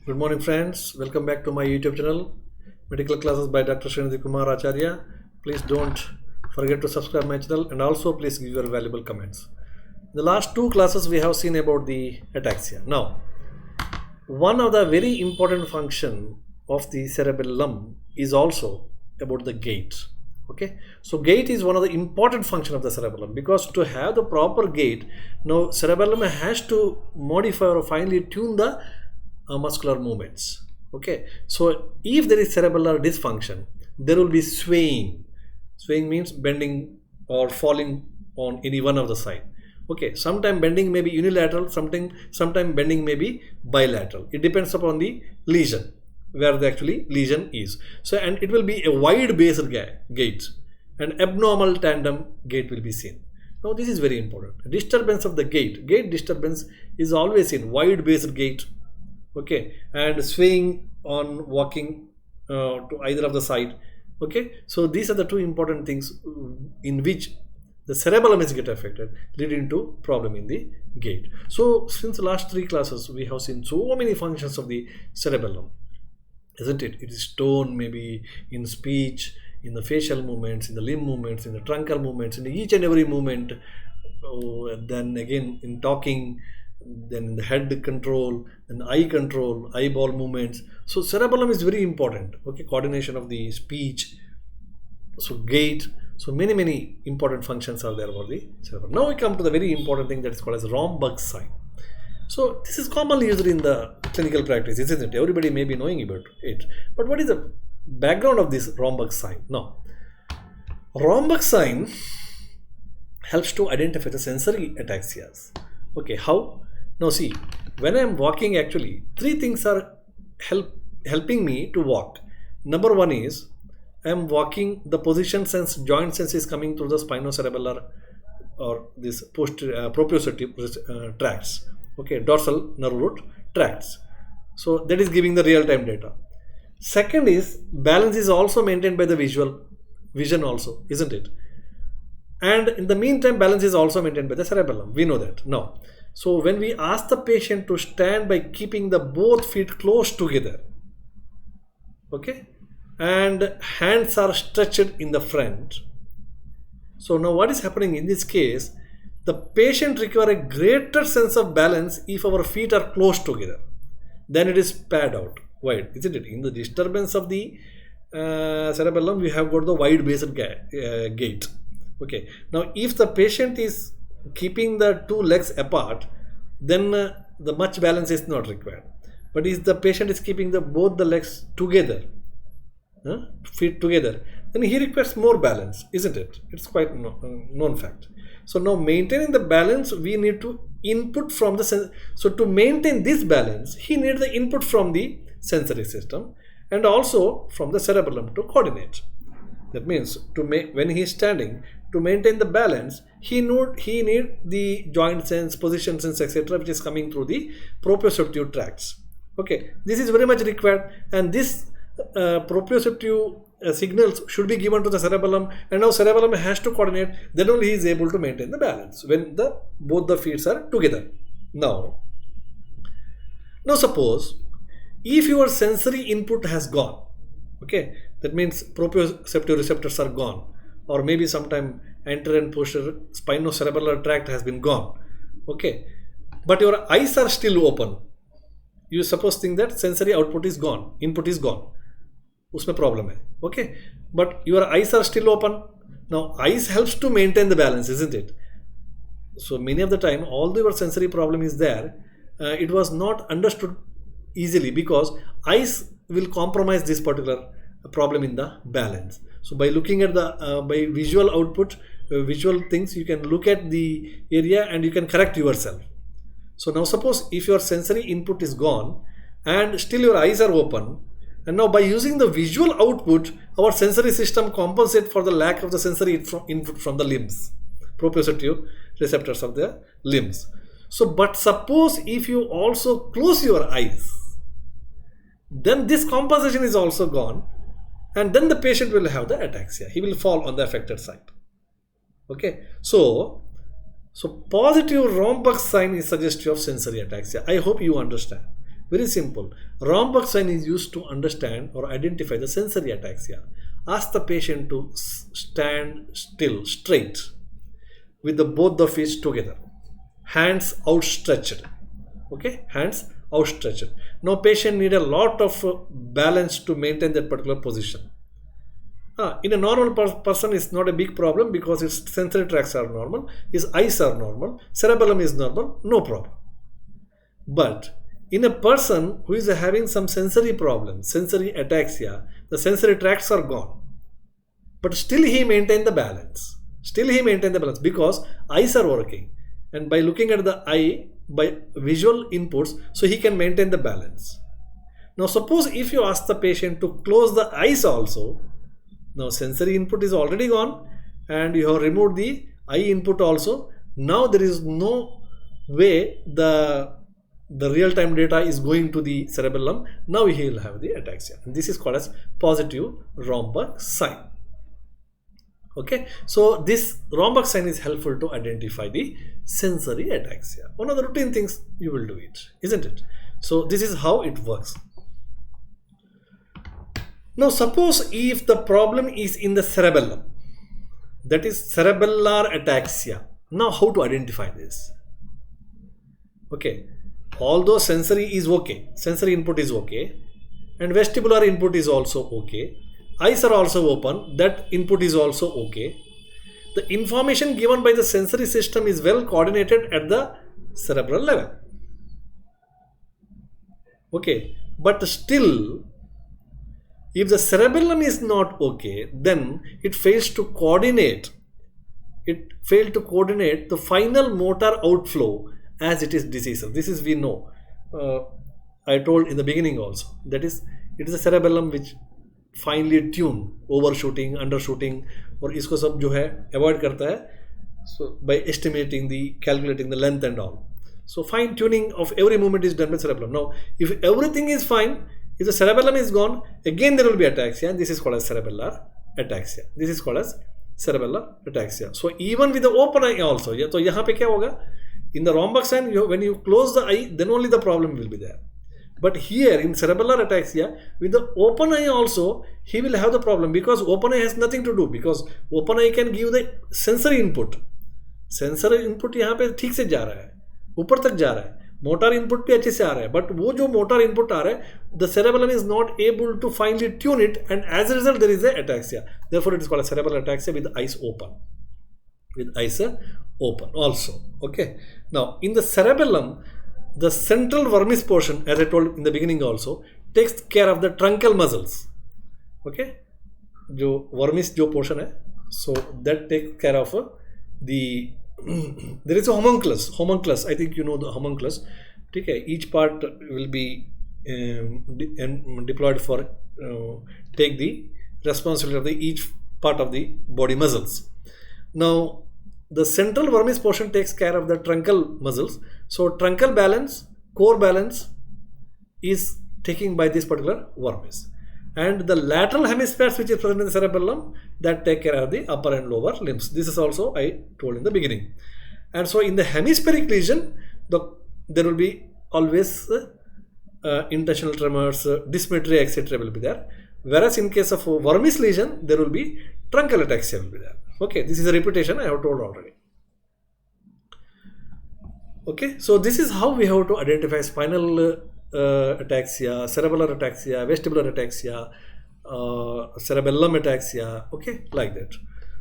Good morning, friends. Welcome back to my YouTube channel, Medical Classes by Dr. Srinidhi Kumar Acharya. Please don't forget to subscribe my channel and also please give your valuable comments. In the last two classes, we have seen about the ataxia. Now, one of the very important function of the cerebellum is also about the gait. Okay, so gait is one of the important function of the cerebellum, because to have the proper gait, now cerebellum has to modify or finely tune the muscular movements. Okay, so if there is cerebellar dysfunction, there will be swaying. Swaying means bending or falling on any one of the side. Okay, sometime bending may be unilateral, sometime bending may be bilateral. It depends upon the lesion, where the actually lesion is. So, and it will be a wide based gait, and abnormal tandem gait will be seen. Now this is very important. Disturbance of the gait disturbance is always in wide based gait. Okay, and swaying on walking to either of the side. Okay, so these are the two important things in which the cerebellum is get affected, leading to problem in the gait. So since the last three classes, we have seen so many functions of the cerebellum, isn't it? It is tone, maybe in speech, in the facial movements, in the limb movements, in the truncal movements, in each and every movement. Then again in talking, then in the head control, then eye control, eyeball movements. So cerebellum is very important. Okay, coordination of the speech, so gait. So many important functions are there for the cerebellum. Now we come to the very important thing that is called as Romberg sign. So this is commonly used in the clinical practice, isn't it? Everybody may be knowing about it. But what is the background of this Romberg sign? Now, Romberg sign helps to identify the sensory ataxias. Okay, how? Now see, when I am walking, actually, three things are helping me to walk. Number one is, I am walking, the position sense, joint sense is coming through the spinocerebellar or this proprioceptive tracts. Okay, dorsal nerve root tracts. So that is giving the real-time data. Second is, balance is also maintained by the vision also, isn't it? And in the meantime, balance is also maintained by the cerebellum. We know that. Now, so when we ask the patient to stand by keeping the both feet close together, okay, and hands are stretched in the front. So now what is happening in this case? The patient requires a greater sense of balance if our feet are close together. Then it is spread out wide, isn't it? In the disturbance of the cerebellum, we have got the wide based gait. Okay. Now, if the patient is keeping the two legs apart, then the much balance is not required. But if the patient is keeping both the legs together, feet together, then he requires more balance, isn't it? It's quite known fact. So now maintaining the balance, we need to input from the so to maintain this balance, he needs the input from the sensory system and also from the cerebellum to coordinate. That means when he is standing, to maintain the balance, he need the joint sense, position sense, etc., which is coming through the proprioceptive tracts. Okay, this is very much required, and this proprioceptive signals should be given to the cerebellum, and now cerebellum has to coordinate. Then only he is able to maintain the balance when both the feet are together. Now suppose if your sensory input has gone, okay, that means proprioceptive receptors are gone, or maybe sometime anterior and posterior spinocerebellar tract has been gone, okay, but your eyes are still open. You suppose think that sensory output is gone, input is gone, usme problem hai, okay, but your eyes are still open. Now eyes helps to maintain the balance, isn't it? So many of the time, although your sensory problem is there, it was not understood easily because eyes will compromise this particular problem in the balance. So by looking at the by visual output, visual things, you can look at the area and you can correct yourself. So now suppose if your sensory input is gone and still your eyes are open, and now by using the visual output, our sensory system compensates for the lack of the sensory input from the limbs, proprioceptive receptors of the limbs. So but suppose if you also close your eyes, then this compensation is also gone, and then the patient will have the ataxia. He will fall on the affected side. Okay, so positive Romberg sign is suggestive of sensory ataxia. I hope you understand. Very simple. Rhombus sign is used to understand or identify the sensory ataxia. Ask the patient to stand still, straight, with both the feet together, hands outstretched. Okay, hands outstretched. Now patient need a lot of balance to maintain that particular position. In a normal person, it's not a big problem because his sensory tracts are normal, his eyes are normal, cerebellum is normal, no problem. But in a person who is having some sensory problem, sensory ataxia, the sensory tracts are gone. But still he maintained the balance. Still he maintained the balance because eyes are working. And by looking at the eye, by visual inputs, so he can maintain the balance. Now suppose if you ask the patient to close the eyes also, now sensory input is already gone and you have removed the eye input also. Now there is no way the real-time data is going to the cerebellum. Now he will have the ataxia. And this is called as positive rhombus sign. Okay, so this rhombus sign is helpful to identify the sensory ataxia. One of the routine things you will do it, isn't it? So this is how it works. Now suppose if the problem is in the cerebellum, that is cerebellar ataxia. Now how to identify this? Okay, although sensory is okay, sensory input is okay, and vestibular input is also okay, eyes are also open, that input is also okay. The information given by the sensory system is well coordinated at the cerebral level. Okay, but still, if the cerebellum is not okay, then it fails to coordinate. It failed to coordinate the final motor outflow as it is disease. This is we know. I told in the beginning also. That is, it is a cerebellum which finely tune, overshooting, undershooting, और इसको सब जो है avoid करता है. So by estimating calculating the length and all. So fine tuning of every movement is done by cerebellum. Now, if everything is fine, if the cerebellum is gone, again there will be ataxia, and this is called as cerebellar ataxia. This is called as cerebellar ataxia. So even with the open eye also, yeah, तो यहाँ पे क्या होगा? In the rhombus sign, when you close the eye, then only the problem will be there. But here in cerebellar ataxia, with the open eye also, he will have the problem because open eye has nothing to do, because open eye can give the sensory input. Sensory input यहाँ पे ठीक से जा रहा है, ऊपर तक जा रहा है. मोटर इनपुट भी अच्छे से आ रहा है, बट वो जो मोटर इनपुट आ रहा है, the cerebellum is not able to finely tune it, and as a result there is a ataxia. Therefore it is called a cerebellar ataxia with eyes open. With eyes open also. Okay. Now in the cerebellum, the central vermis portion, as I told in the beginning also, takes care of the truncal muscles. Okay. जो vermis जो portion है, so that takes care of the there is a homunculus. I think you know the homunculus. Okay, each part will be deployed for take the responsibility of each part of the body muscles. Now the central vermis portion takes care of the truncal muscles. So truncal balance, core balance is taken by this particular vermis. And the lateral hemispheres which is present in the cerebellum, that take care of the upper and lower limbs. This is also I told in the beginning. And so in the hemispheric lesion, there will be always intentional tremors, dysmetria, etc. will be there. Whereas in case of vermis lesion, there will be truncal ataxia will be there. Okay, this is a repetition I have told already. Okay, so this is how we have to identify spinal ataxia, cerebellar ataxia, vestibular ataxia, cerebellum ataxia, okay, like that.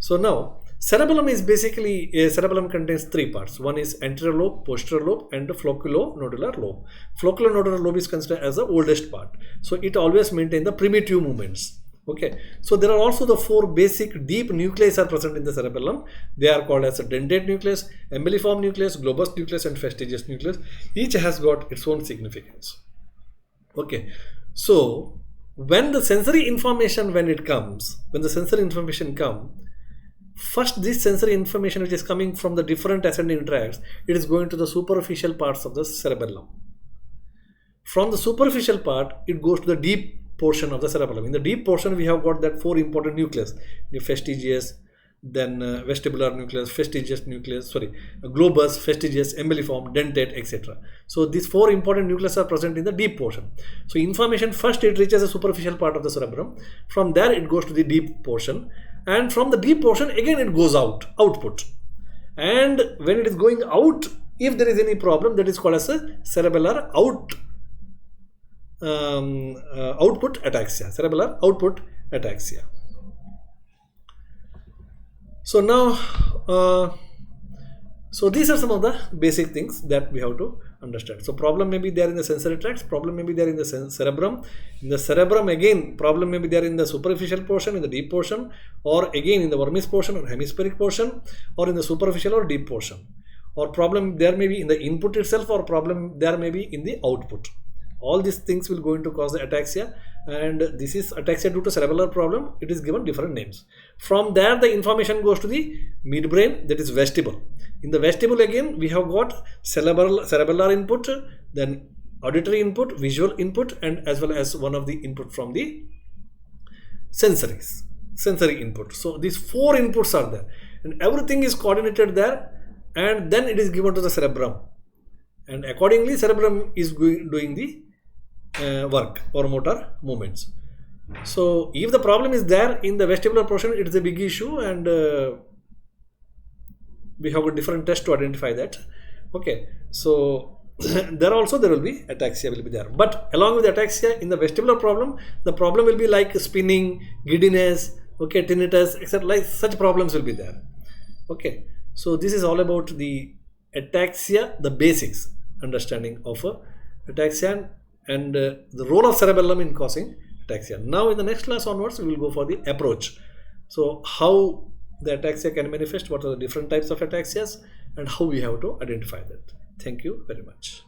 So now, cerebellum is basically, cerebellum contains three parts. One is anterior lobe, posterior lobe, and the flocculonodular lobe. Flocculonodular lobe is considered as the oldest part. So it always maintains the primitive movements. Okay, so there are also the four basic deep nuclei are present in the cerebellum. They are called as a dentate nucleus, embelliform nucleus, globus nucleus, and fastigious nucleus. Each has got its own significance. Okay, so when the sensory information, when the sensory information comes, first this sensory information which is coming from the different ascending tracts, it is going to the superficial parts of the cerebellum. From the superficial part, it goes to the deep portion of the cerebellum. In the deep portion, we have got that four important nucleus: the fastigious, then vestibular nucleus, fastigious nucleus, globus, fastigious, embelliform, dentate, etc. So these 4 important nuclei are present in the deep portion. So information first it reaches the superficial part of the cerebrum. From there it goes to the deep portion, and from the deep portion again it goes output. And when it is going out, if there is any problem, that is called as a cerebellar output ataxia. Cerebellar output ataxia. So now, so these are some of the basic things that we have to understand. So problem may be there in the sensory tracts, problem may be there in the cerebrum. In the cerebrum again, problem may be there in the superficial portion, in the deep portion, or again in the vermis portion or hemispheric portion, or in the superficial or deep portion. Or problem there may be in the input itself, or problem there may be in the output. All these things will going to cause the ataxia, and this is ataxia due to cerebellar problem. It is given different names. From there the information goes to the midbrain, that is vestibule. In the vestibule again we have got cerebellar input, then auditory input, visual input, and as well as one of the input from the sensory input. So these 4 inputs are there, and everything is coordinated there, and then it is given to the cerebrum, and accordingly cerebrum is doing the work or motor movements. So if the problem is there in the vestibular portion, it is a big issue, and we have a different test to identify that. Okay, so there will be ataxia will be there, but along with ataxia in the vestibular problem, the problem will be like spinning, giddiness, okay, tinnitus, etc. Like such problems will be there. Okay, so this is all about the ataxia, the basics understanding of ataxia and the role of cerebellum in causing ataxia. Now in the next class onwards, we will go for the approach. So how the ataxia can manifest, what are the different types of ataxias, and how we have to identify that. Thank you very much.